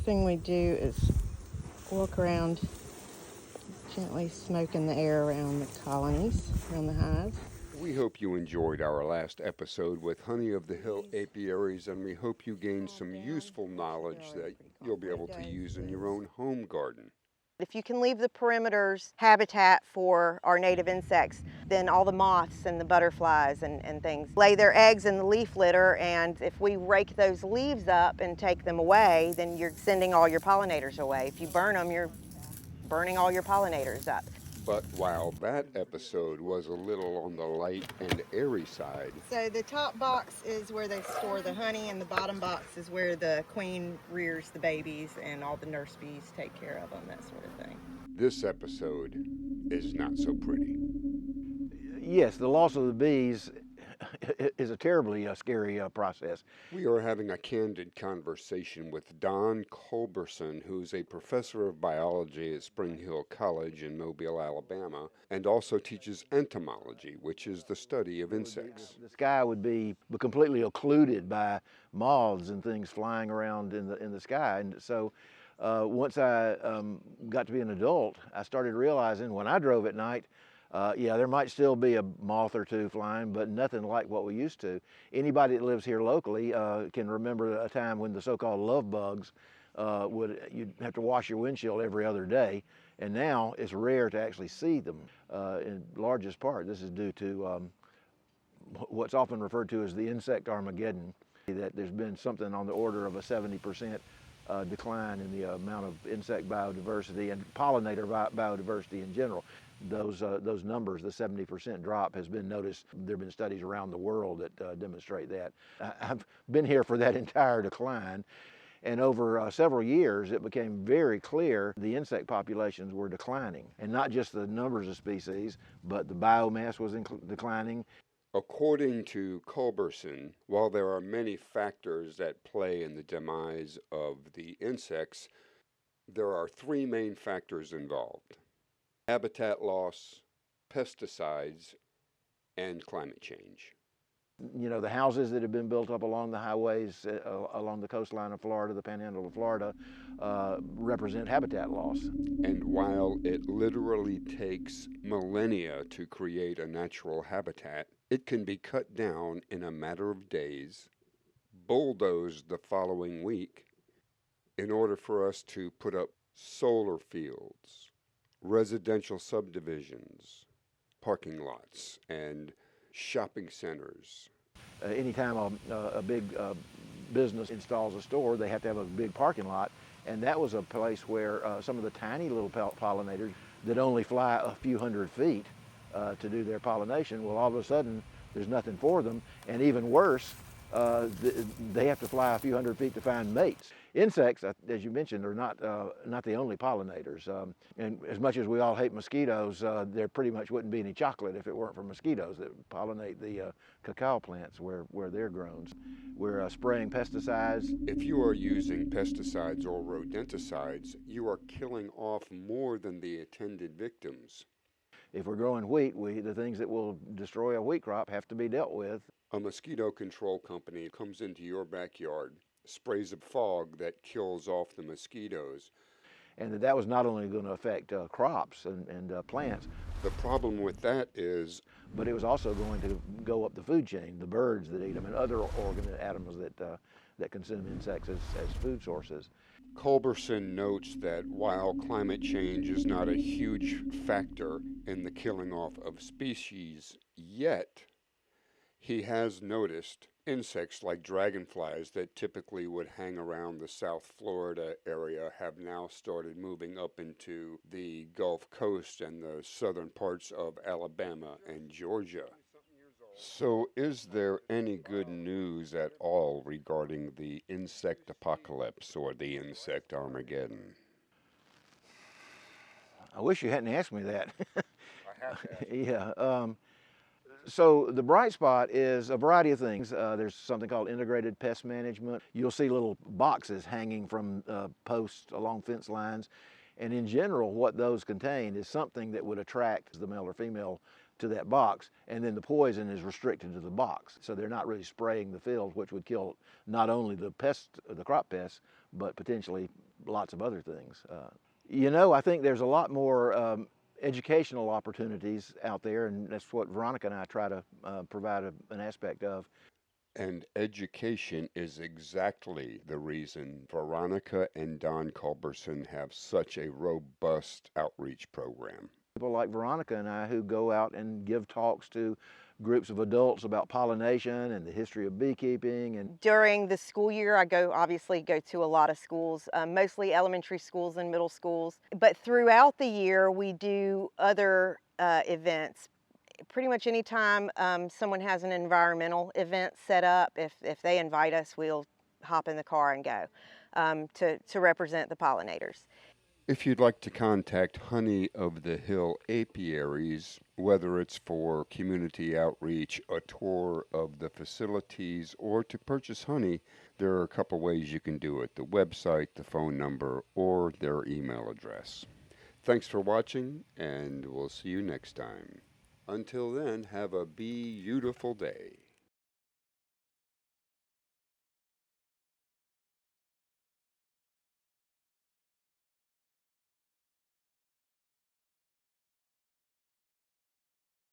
thing we do is walk around, gently smoking the air around the colonies, around the hives. We hope you enjoyed our last episode with Honey of the Hill apiaries, and we hope you gained some useful knowledge that you'll be able to use in your own home garden. If you can leave the perimeters habitat for our native insects, then all the moths and the butterflies and things lay their eggs in the leaf litter, and if we rake those leaves up and take them away, then you're sending all your pollinators away. If you burn them, you're burning all your pollinators up. But while that episode was a little on the light and airy side, So the top box is where they store the honey, and the bottom box is where the queen rears the babies and all the nurse bees take care of them, that sort of thing. this episode is not so pretty. Yes, the loss of the bees is a terribly scary process. We are having a candid conversation with Don Culberson, who's a professor of biology at Spring Hill College in Mobile, Alabama, and also teaches entomology, which is the study of insects. The sky would be completely occluded by moths and things flying around in the sky. And so once I got to be an adult, I started realizing when I drove at night, yeah, there might still be a moth or two flying, but nothing like what we used to. Anybody that lives here locally can remember a time when the so-called love bugs you'd have to wash your windshield every other day, and now it's rare to actually see them. In largest part, this is due to what's often referred to as the insect Armageddon, that there's been something on the order of a 70% decline in the amount of insect biodiversity and pollinator biodiversity in general. Those numbers, the 70% drop, has been noticed. There have been studies around the world that demonstrate that. I've been here for that entire decline, and over several years it became very clear the insect populations were declining, and not just the numbers of species, but the biomass was declining. According to Culberson, while there are many factors that play in the demise of the insects, there are three main factors involved: habitat loss, pesticides, and climate change. You know, the houses that have been built up along the highways, along the coastline of Florida, the panhandle of Florida, represent habitat loss. And while it literally takes millennia to create a natural habitat, it can be cut down in a matter of days, bulldozed the following week, in order for us to put up solar fields, residential subdivisions, parking lots, and shopping centers. Anytime a big business installs a store, they have to have a big parking lot, and that was a place where some of the tiny little pollinators that only fly a few hundred feet to do their pollination, well, all of a sudden there's nothing for them, and even worse, they have to fly a few hundred feet to find mates. Insects, as you mentioned, are not the only pollinators. And as much as we all hate mosquitoes, there pretty much wouldn't be any chocolate if it weren't for mosquitoes that pollinate the cacao plants where they're grown. We're spraying pesticides. If you are using pesticides or rodenticides, you are killing off more than the intended victims. If we're growing wheat, the things that will destroy a wheat crop have to be dealt with. A mosquito control company comes into your backyard, sprays a fog that kills off the mosquitoes. And that was not only going to affect crops and plants. The problem with that is, but it was also going to go up the food chain, the birds that eat them and other animals that consume insects as food sources. Culberson notes that while climate change is not a huge factor in the killing off of species yet, he has noticed insects like dragonflies that typically would hang around the South Florida area have now started moving up into the Gulf Coast and the southern parts of Alabama and Georgia. So is there any good news at all regarding the insect apocalypse or the insect Armageddon? I wish you hadn't asked me that. I have to ask. Yeah. So the bright spot is a variety of things. There's something called integrated pest management. You'll see little boxes hanging from posts along fence lines. And in general, what those contain is something that would attract the male or female to that box, and then the poison is restricted to the box. So they're not really spraying the field, which would kill not only the crop pests, but potentially lots of other things. You know, I think there's a lot more educational opportunities out there, and that's what Veronica and I try to provide an aspect of. And education is exactly the reason Veronica and Don Culberson have such a robust outreach program. People like Veronica and I who go out and give talks to groups of adults about pollination and the history of beekeeping. And during the school year, I obviously go to a lot of schools, mostly elementary schools and middle schools. But throughout the year, we do other events. Pretty much anytime someone has an environmental event set up, if they invite us, we'll hop in the car and go to represent the pollinators. If you'd like to contact Honey of the Hill apiaries, whether it's for community outreach, a tour of the facilities, or to purchase honey, there are a couple ways you can do it: the website, the phone number, or their email address. Thanks for watching, and we'll see you next time. Until then, have a beautiful day.